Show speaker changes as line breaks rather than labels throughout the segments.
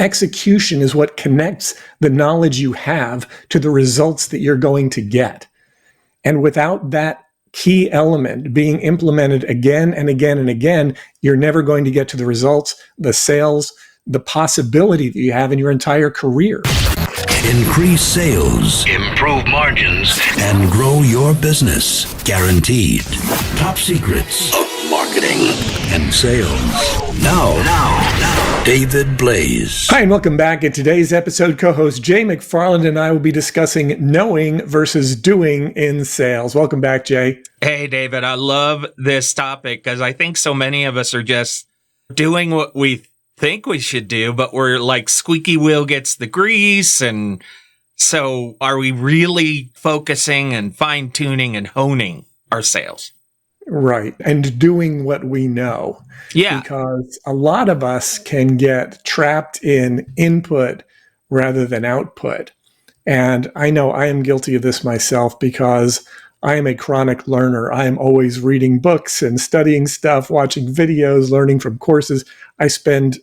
Execution is what connects the knowledge you have to the results that you're going to get. And without that key element being implemented again and again and again, you're never going to get to the results, the sales, the possibility that you have in your entire career.
Increase sales, improve margins, and grow your business. Guaranteed. Top secrets of marketing and sales. Now, David Blaze.
Hi, and welcome back. In today's episode, co-host Jay McFarland and I will be discussing knowing versus doing in sales. Welcome back, Jay.
Hey, David. I love this topic because I think so many of us are just doing what we think we should do, but we're like squeaky wheel gets the grease. And so are we really focusing and fine tuning and honing our sales?
Right. And doing what we know.
Yeah.
Because a lot of us can get trapped in input rather than output. And I know I am guilty of this myself because I am a chronic learner. I am always reading books and studying stuff, watching videos, learning from courses. I spend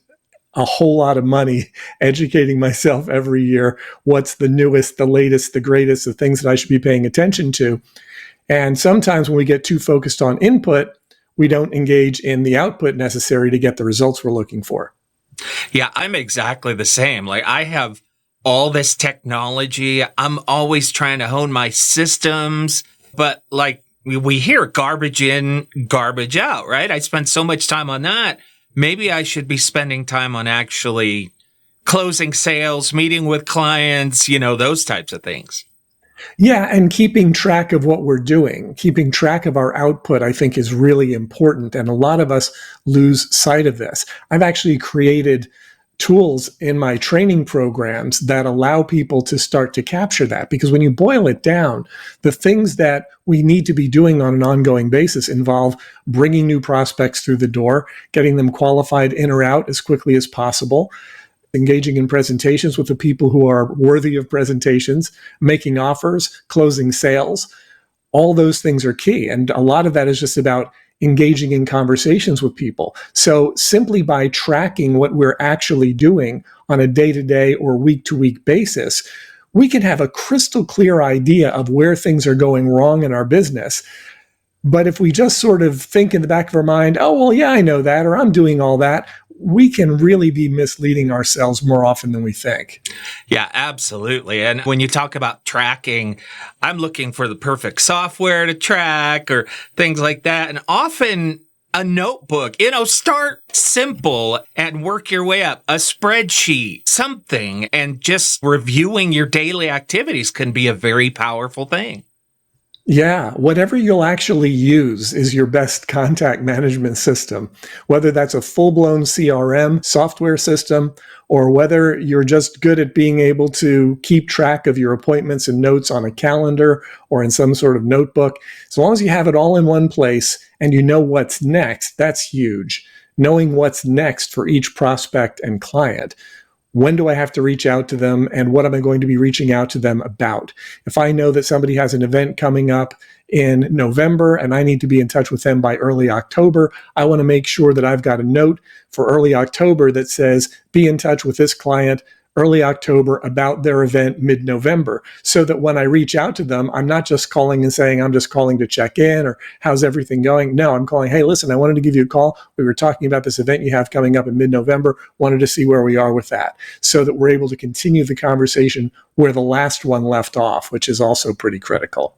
a whole lot of money educating myself every year. What's the newest, the latest, the greatest, the things that I should be paying attention to. And sometimes when we get too focused on input, we don't engage in the output necessary to get the results we're looking for.
Yeah, I'm exactly the same. Like I have all this technology. I'm always trying to hone my systems, but like we hear garbage in, garbage out, right? I spend so much time on that. Maybe I should be spending time on actually closing sales, meeting with clients, those types of things.
Yeah, and keeping track of what we're doing, keeping track of our output, I think is really important. And a lot of us lose sight of this. I've actually created tools in my training programs that allow people to start to capture that. Because when you boil it down, the things that we need to be doing on an ongoing basis involve bringing new prospects through the door, getting them qualified in or out as quickly as possible, engaging in presentations with the people who are worthy of presentations, making offers, closing sales. All those things are key. And a lot of that is just about engaging in conversations with people. So simply by tracking what we're actually doing on a day-to-day or week-to-week basis, we can have a crystal clear idea of where things are going wrong in our business. But if we just sort of think in the back of our mind, oh, well, yeah, I know that, or I'm doing all that, we can really be misleading ourselves more often than we think.
Yeah, absolutely. And when you talk about tracking, I'm looking for the perfect software to track or things like that. And often a notebook, start simple and work your way up. A spreadsheet, something, and just reviewing your daily activities can be a very powerful thing.
Yeah, whatever you'll actually use is your best contact management system, whether that's a full-blown CRM software system or whether you're just good at being able to keep track of your appointments and notes on a calendar or in some sort of notebook. As long as you have it all in one place and you know what's next, that's huge. Knowing what's next for each prospect and client. When do I have to reach out to them and what am I going to be reaching out to them about? If I know that somebody has an event coming up in November and I need to be in touch with them by early October, I want to make sure that I've got a note for early October that says, be in touch with this client early October about their event mid-November, so that when I reach out to them, I'm not just calling and saying, I'm just calling to check in or how's everything going? No, I'm calling, hey, listen, I wanted to give you a call. We were talking about this event you have coming up in mid-November, wanted to see where we are with that, so that we're able to continue the conversation where the last one left off, which is also pretty critical.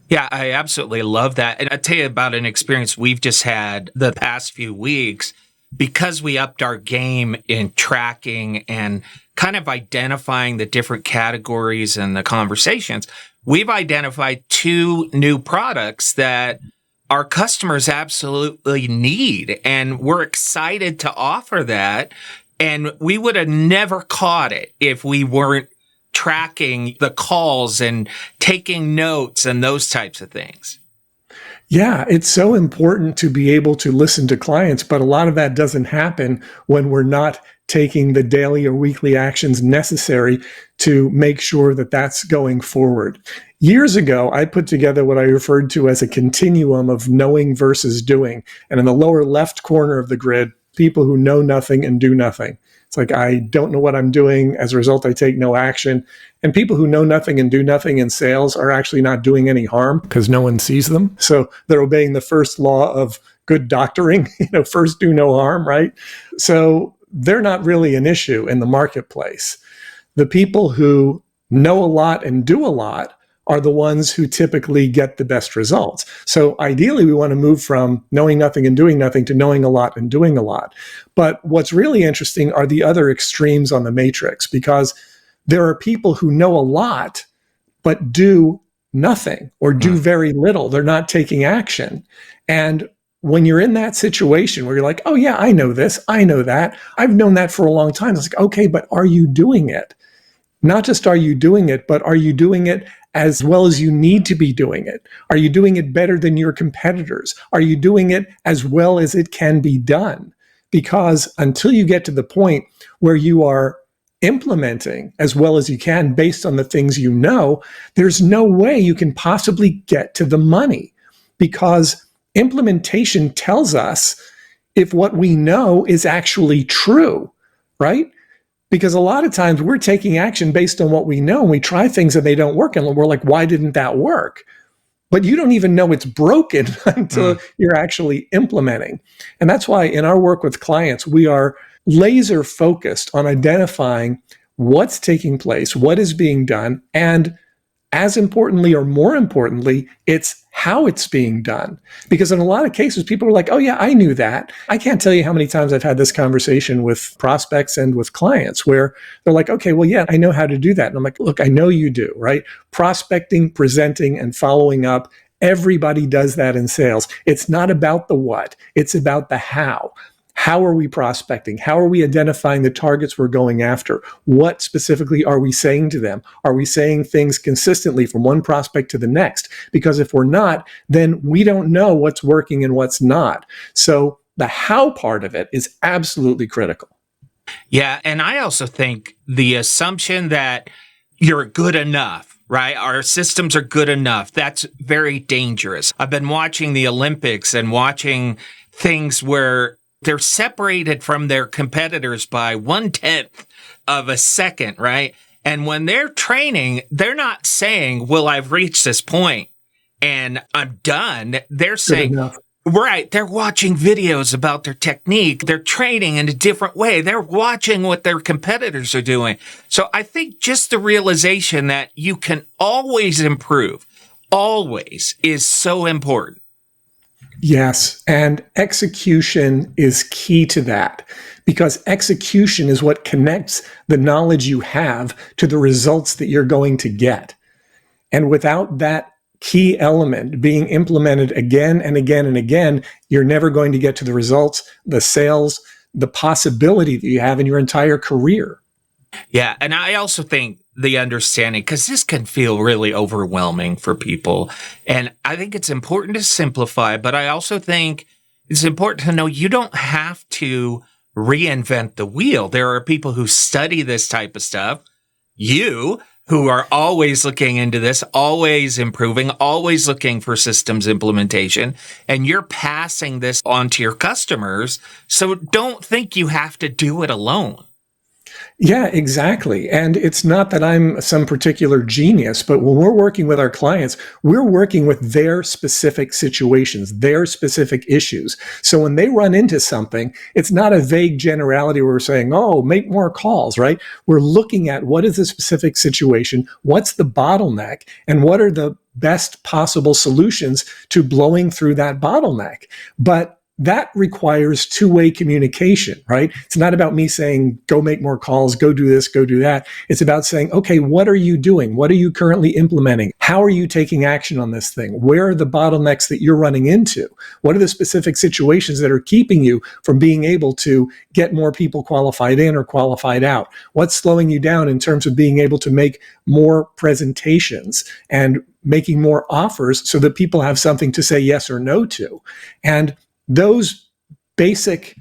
Yeah, I absolutely love that. And I'll tell you about an experience we've just had the past few weeks. Because we upped our game in tracking and kind of identifying the different categories and the conversations, we've identified 2 new products that our customers absolutely need. And we're excited to offer that. And we would have never caught it if we weren't tracking the calls and taking notes and those types of things.
Yeah, it's so important to be able to listen to clients, but a lot of that doesn't happen when we're not taking the daily or weekly actions necessary to make sure that that's going forward. Years ago, I put together what I referred to as a continuum of knowing versus doing. And in the lower left corner of the grid, people who know nothing and do nothing. It's like, I don't know what I'm doing. As a result, I take no action. And people who know nothing and do nothing in sales are actually not doing any harm because no one sees them. So they're obeying the first law of good doctoring, first do no harm, right? So they're not really an issue in the marketplace. The people who know a lot and do a lot are the ones who typically get the best results. So ideally, we want to move from knowing nothing and doing nothing to knowing a lot and doing a lot. But what's really interesting are the other extremes on the matrix, because there are people who know a lot but do nothing or do very little. They're not taking action. And when you're in that situation where you're like, oh yeah, I know this, I know that, I've known that for a long time. It's like, okay, but are you doing it? Not just are you doing it, but are you doing it as well as you need to be doing it? Are you doing it better than your competitors? Are you doing it as well as it can be done? Because until you get to the point where you are implementing as well as you can based on the things you know, there's no way you can possibly get to the money, because implementation tells us if what we know is actually true, right? Because a lot of times we're taking action based on what we know, and we try things and they don't work, and we're like, why didn't that work? But you don't even know it's broken until you're actually implementing. And that's why in our work with clients, we are laser focused on identifying what's taking place, what is being done, and as importantly or more importantly, it's how it's being done. Because in a lot of cases, people are like, oh yeah, I knew that. I can't tell you how many times I've had this conversation with prospects and with clients where they're like, okay, well, yeah, I know how to do that. And I'm like, look, I know you do, right? Prospecting, presenting, and following up. Everybody does that in sales. It's not about the what, it's about the how. How are we prospecting? How are we identifying the targets we're going after? What specifically are we saying to them? Are we saying things consistently from one prospect to the next? Because if we're not, then we don't know what's working and what's not. So the how part of it is absolutely critical.
Yeah. And I also think the assumption that you're good enough, right? Our systems are good enough. That's very dangerous. I've been watching the Olympics and watching things where they're separated from their competitors by 1/10 of a second, right? And when they're training, they're not saying, well, I've reached this point and I'm done. They're saying, right, they're watching videos about their technique. They're training in a different way. They're watching what their competitors are doing. So I think just the realization that you can always improve, always, is so important.
Yes, and execution is key to that, because execution is what connects the knowledge you have to the results that you're going to get. And without that key element being implemented again and again and again, you're never going to get to the results, the sales, the possibility that you have in your entire career.
Yeah, and I also think the understanding, because this can feel really overwhelming for people. And I think it's important to simplify, but I also think it's important to know you don't have to reinvent the wheel. There are people who study this type of stuff. You, who are always looking into this, always improving, always looking for systems implementation, and you're passing this on to your customers. So don't think you have to do it alone.
Yeah, exactly. And it's not that I'm some particular genius, but when we're working with our clients, we're working with their specific situations, their specific issues. So when they run into something, it's not a vague generality where we're saying, oh, make more calls, right? We're looking at what is the specific situation, what's the bottleneck, and what are the best possible solutions to blowing through that bottleneck. But that requires two-way communication, right? It's not about me saying, go make more calls, go do this, go do that. It's about saying, okay, what are you doing? What are you currently implementing? How are you taking action on this thing? Where are the bottlenecks that you're running into? What are the specific situations that are keeping you from being able to get more people qualified in or qualified out? What's slowing you down in terms of being able to make more presentations and making more offers so that people have something to say yes or no to? And those basic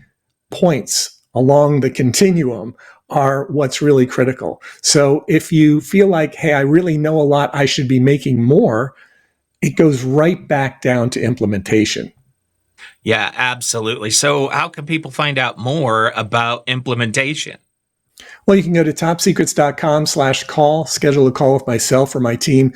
points along the continuum are what's really critical. So if you feel like, hey, I really know a lot, I should be making more, it goes right back down to implementation.
Yeah, absolutely. So how can people find out more about implementation?
Well, you can go to topsecrets.com/call, schedule a call with myself or my team.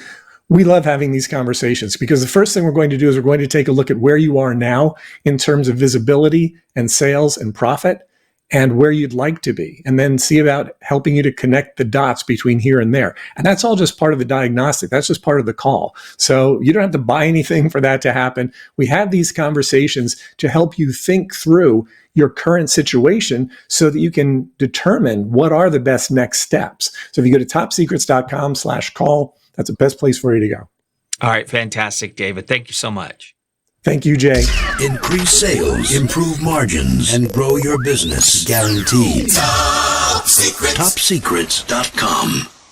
We love having these conversations because the first thing we're going to do is we're going to take a look at where you are now in terms of visibility and sales and profit and where you'd like to be, and then see about helping you to connect the dots between here and there. And that's all just part of the diagnostic. That's just part of the call. So you don't have to buy anything for that to happen. We have these conversations to help you think through your current situation so that you can determine what are the best next steps. So if you go to topsecrets.com/call, that's the best place for you to go.
All right. Fantastic, David. Thank you so much.
Thank you, Jay.
Increase sales, improve margins, and grow your business. Guaranteed. Top Secrets. TopSecrets.com.